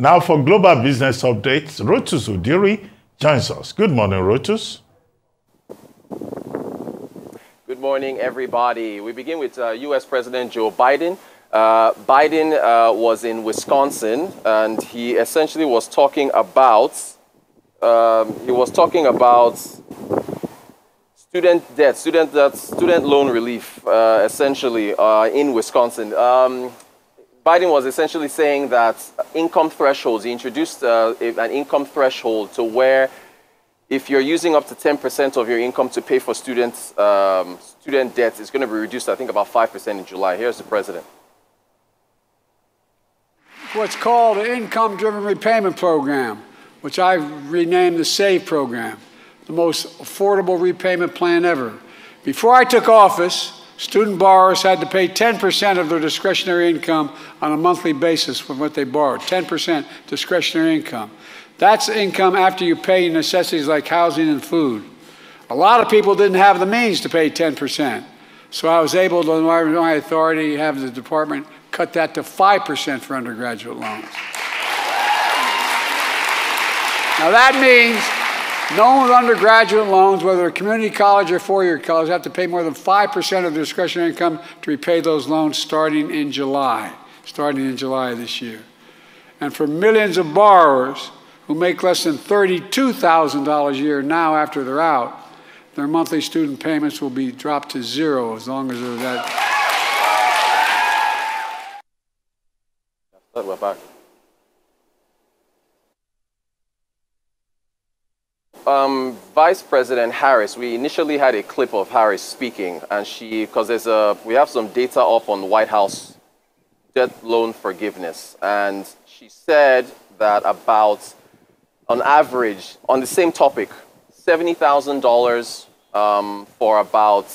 Now for Global Business Updates, Rotus Oddiri joins us. Good morning, Rotus. Good morning, everybody. We begin with U.S. President Joe Biden. Biden was in Wisconsin, and he essentially was talking about student debt, student loan relief, essentially in Wisconsin. Biden was essentially saying that income thresholds, he introduced an income threshold to where if you're using up to 10% of your income to pay for student debt, it's going to be reduced, I think, about 5% in July. Here's the president. What's called an income-driven repayment program, which I've renamed the SAVE program, the most affordable repayment plan ever. Before I took office, student borrowers had to pay 10% of their discretionary income on a monthly basis for what they borrowed, 10% discretionary income. That's income after you pay necessities like housing and food. A lot of people didn't have the means to pay 10%. So I was able to, under my authority, have the department cut that to 5% for undergraduate loans. Now that means no one with undergraduate loans, whether a community college or four-year college, have to pay more than 5% of their discretionary income to repay those loans starting in July of this year. And for millions of borrowers who make less than $32,000 a year now after they're out, their monthly student payments will be dropped to zero as long as they're that. We're back. Vice President Harris, we initially had a clip of Harris speaking, and because we have some data up on the White House debt loan forgiveness, and she said that about, on average, on the same topic, $70,000 for about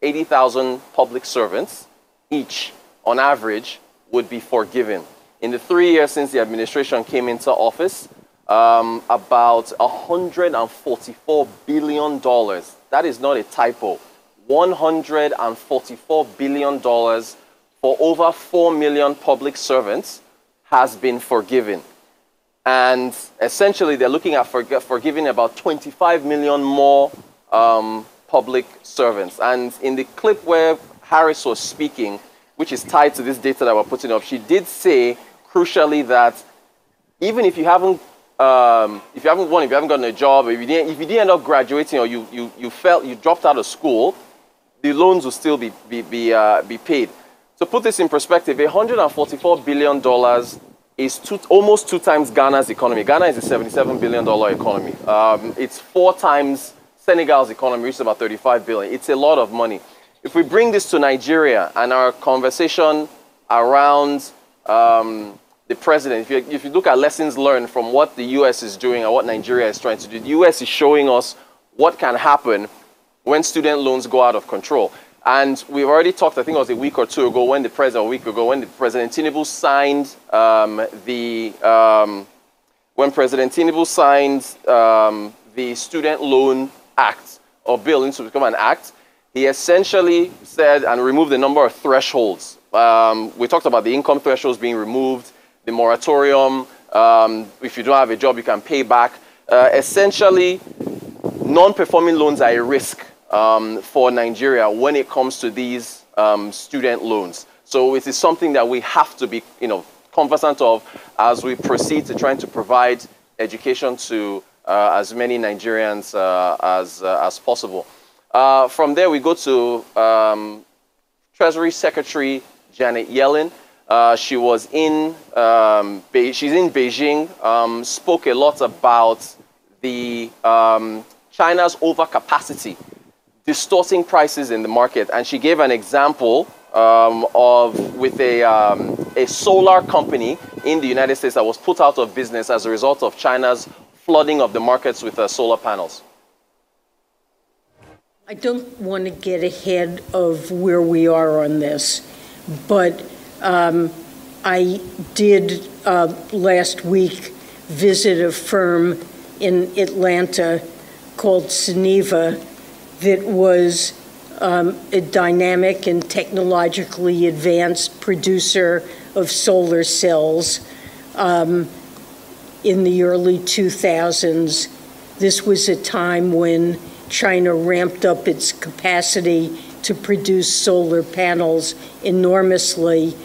80,000 public servants each, on average, would be forgiven. In the 3 years since the administration came into office, about $144 billion. That is not a typo. $144 billion for over 4 million public servants has been forgiven. And essentially, they're looking at forgiving about 25 million more public servants. And in the clip where Harris was speaking, which is tied to this data that we're putting up, she did say, crucially, that even if you haven't gotten a job, if you didn't end up graduating, or you dropped out of school, the loans will still be paid. To put this in perspective, $144 billion is almost 2 times Ghana's economy. Ghana is a $77 billion economy. It's 4 times Senegal's economy, which is about $35 billion. It's a lot of money. If we bring this to Nigeria and our conversation around the president, if you look at lessons learned from what the U.S. is doing and what Nigeria is trying to do, the U.S. is showing us what can happen when student loans go out of control. And we've already talked, I think it was a week or two ago, when President Tinubu signed the Student Loan Act, or bill into become an act. He essentially said and removed a number of thresholds. We talked about the income thresholds being removed, the moratorium, if you don't have a job, you can pay back. Essentially, non-performing loans are a risk for Nigeria when it comes to these student loans. So it is something that we have to be, conversant of as we proceed to trying to provide education to as many Nigerians as possible. From there, we go to Treasury Secretary Janet Yellen. She's in Beijing, spoke a lot about the China's overcapacity distorting prices in the market, and she gave an example with a solar company in the United States that was put out of business as a result of China's flooding of the markets with solar panels. I don't want to get ahead of where we are on this, but I did last week visit a firm in Atlanta called Suniva that was a dynamic and technologically advanced producer of solar cells. in the early 2000s. This was a time when China ramped up its capacity to produce solar panels enormously.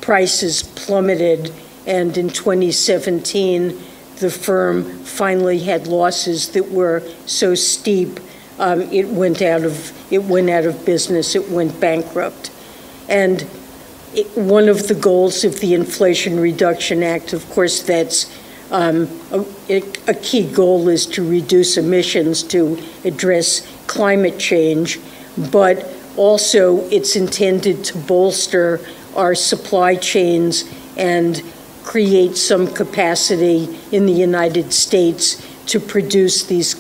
Prices plummeted, and in 2017, the firm finally had losses that were so steep it went out of business. It went bankrupt. And one of the goals of the Inflation Reduction Act, of course, that's a key goal is to reduce emissions to address climate change, but also it's intended to bolster our supply chains and create some capacity in the United States to produce these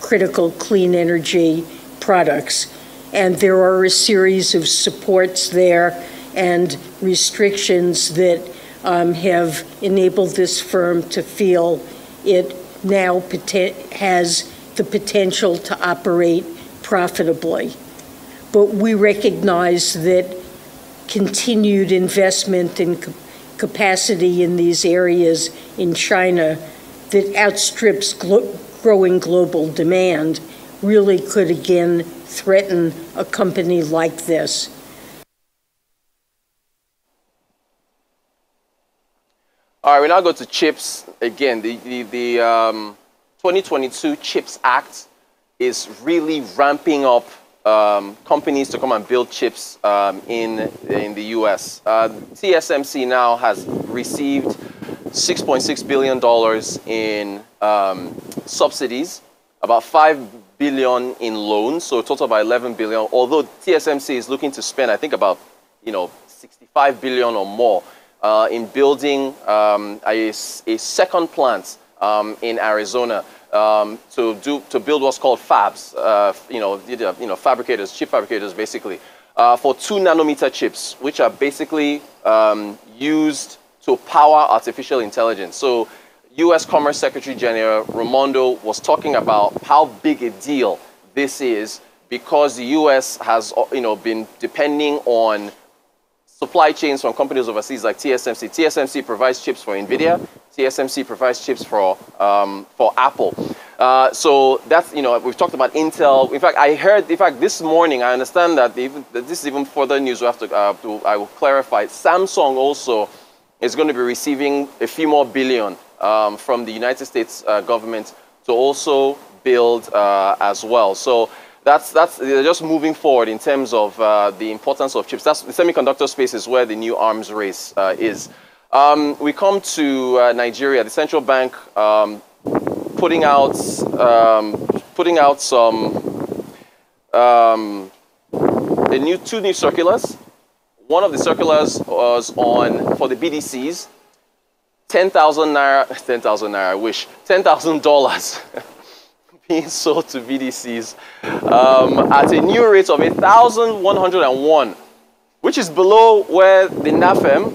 critical clean energy products. And there are a series of supports there and restrictions that have enabled this firm to feel it now has the potential to operate profitably. But we recognize that continued investment in capacity in these areas in China that outstrips growing global demand really could again threaten a company like this. All right, we now go to chips. Again, the 2022 CHIPS Act is really ramping up companies to come and build chips in the U.S. TSMC now has received $6.6 billion in subsidies, about $5 billion in loans, so a total of about $11 billion. Although TSMC is looking to spend, I think, about $65 billion or more in building a second plant in Arizona to build what's called fabs, fabricators, chip fabricators, basically, for 2-nanometer chips, which are basically used to power artificial intelligence. So U.S. Commerce Secretary General Raimondo was talking about how big a deal this is because the U.S. has been depending on supply chains from companies overseas like TSMC. TSMC provides chips for NVIDIA. TSMC provides chips for Apple. So that's, we've talked about Intel. In fact, I heard, this morning, I understand that this is even further news we have to, I will clarify. Samsung also is going to be receiving a few more billion from the United States government to also build as well. So they're just moving forward in terms of the importance of chips. That's the semiconductor space is where the new arms race is. We come to Nigeria. The central bank putting out some two new circulars. One of the circulars was for the BDCs, 10,000 naira, I wish, $10,000 being sold to BDCs at a new rate of 8,101, which is below where the NAFEM,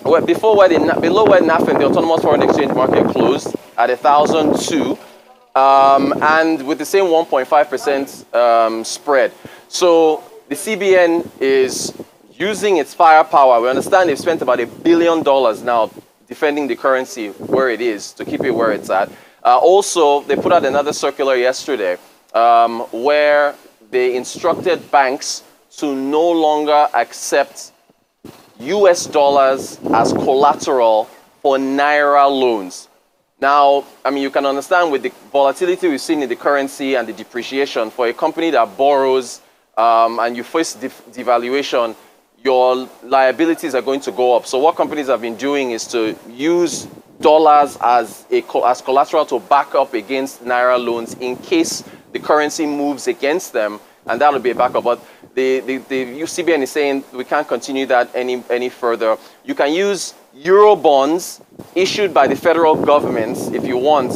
below where NAFEM, the Autonomous Foreign Exchange Market, closed at 1,002, and with the same 1.5% spread. So the CBN is using its firepower. We understand they've spent about $1 billion now defending the currency where it is to keep it where it's at. Also, they put out another circular yesterday where they instructed banks to no longer accept US dollars as collateral for Naira loans. Now, you can understand with the volatility we've seen in the currency and the depreciation, for a company that borrows and you face devaluation, your liabilities are going to go up. So what companies have been doing is to use dollars as collateral to back up against Naira loans in case the currency moves against them, and that will be a backup. But the CBN is saying we can't continue that any further. You can use Euro bonds issued by the federal government if you want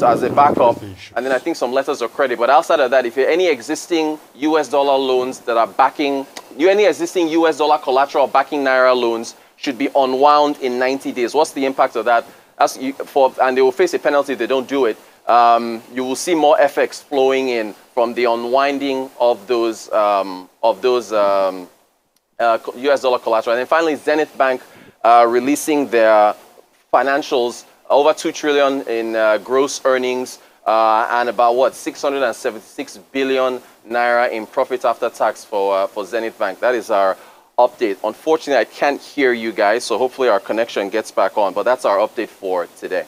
as a backup, and then I think some letters of credit. But outside of that, if you're any existing US dollar loans that are backing, any existing US dollar collateral backing Naira loans should be unwound in 90 days. What's the impact of that? And they will face a penalty if they don't do it. You will see more FX flowing in from the unwinding of those US dollar collateral. And then finally, Zenith Bank releasing their financials over 2 trillion in gross earnings, and about 676 billion naira in profit after tax for Zenith Bank. That is our update. Unfortunately, I can't hear you guys, so hopefully our connection gets back on, but that's our update for today.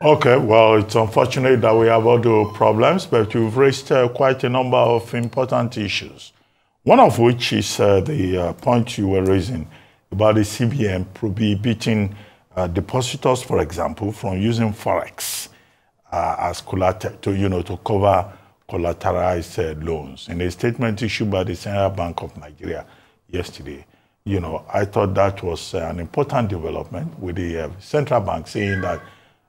Okay, well, it's unfortunate that we have audio problems, but you've raised quite a number of important issues. One of which is the point you were raising about the CBN prohibiting depositors, for example, from using forex as collateral to cover collateralized loans. In a statement issued by the Central Bank of Nigeria yesterday, I thought that was an important development, with the central bank saying that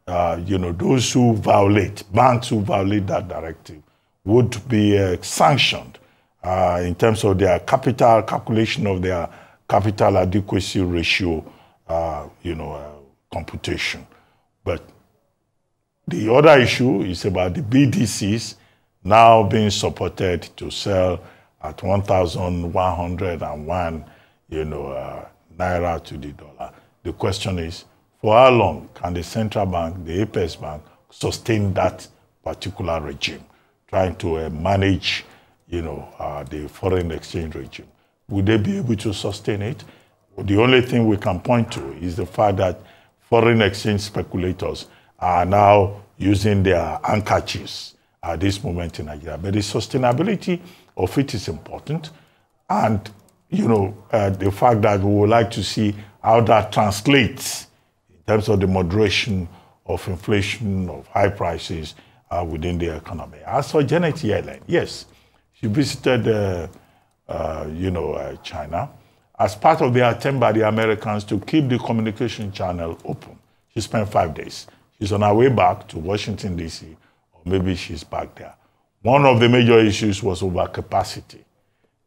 those who violate, banks who violate that directive would be sanctioned in terms of their capital calculation of their capital adequacy ratio, computation. But the other issue is about the BDCs now being supported to sell at 1,101, naira to the dollar. The question is, for how long can the central bank, the Apex Bank, sustain that particular regime, trying to manage, the foreign exchange regime? Would they be able to sustain it? The only thing we can point to is the fact that foreign exchange speculators are now using their handkerchiefs at this moment in Nigeria. But the sustainability of it is important. And, the fact that we would like to see how that translates in terms of the moderation of inflation, of high prices within the economy. As for Janet Yellen, yes, she visited, China as part of the attempt by the Americans to keep the communication channel open. She spent 5 days. She's on her way back to Washington, D.C., or maybe she's back there. One of the major issues was overcapacity.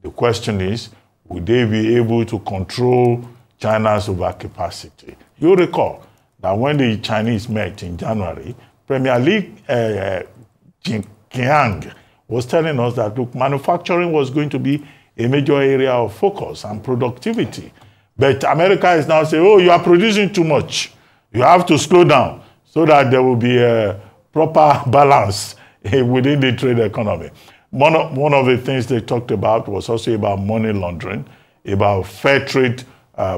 The question is, would they be able to control China's overcapacity? You recall that when the Chinese met in January, Premier Li Qiang was telling us that, look, manufacturing was going to be a major area of focus and productivity. But America is now saying, oh, you are producing too much. You have to slow down so that there will be a proper balance within the trade economy. One of the things they talked about was also about money laundering, about fair trade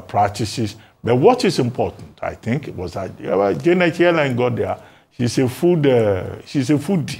practices. But what is important, I think, was that Janet Yellen got there. She's a foodie.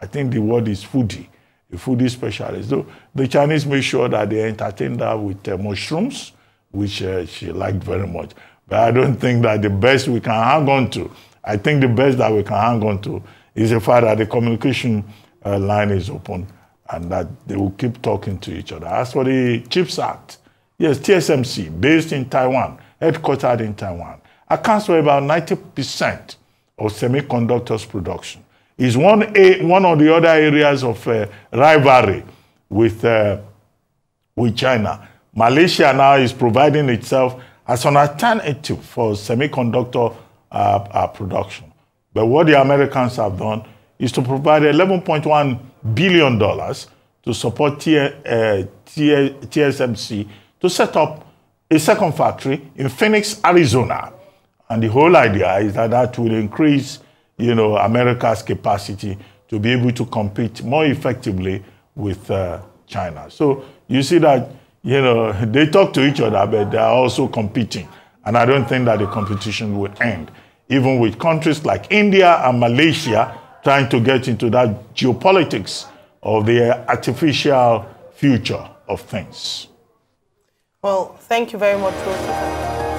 I think the word is foodie, a foodie specialist. So the Chinese made sure that they entertained her with mushrooms, which she liked very much. But I don't think that the best we can hang on to, I think the best that we can hang on to is the fact that the communication line is open and that they will keep talking to each other. As for the CHIPS Act, yes, TSMC, based in Taiwan, headquartered in Taiwan, accounts for about 90% of semiconductors production. Is one of the other areas of rivalry with China. Malaysia now is providing itself as an alternative for semiconductor production. But what the Americans have done is to provide $11.1 billion to support TSMC to set up a second factory in Phoenix, Arizona. And the whole idea is that that will increase, America's capacity to be able to compete more effectively with China. So you see that, they talk to each other, but they are also competing. And I don't think that the competition will end, even with countries like India and Malaysia trying to get into that geopolitics of the artificial future of things. Well, thank you very much, Rotus.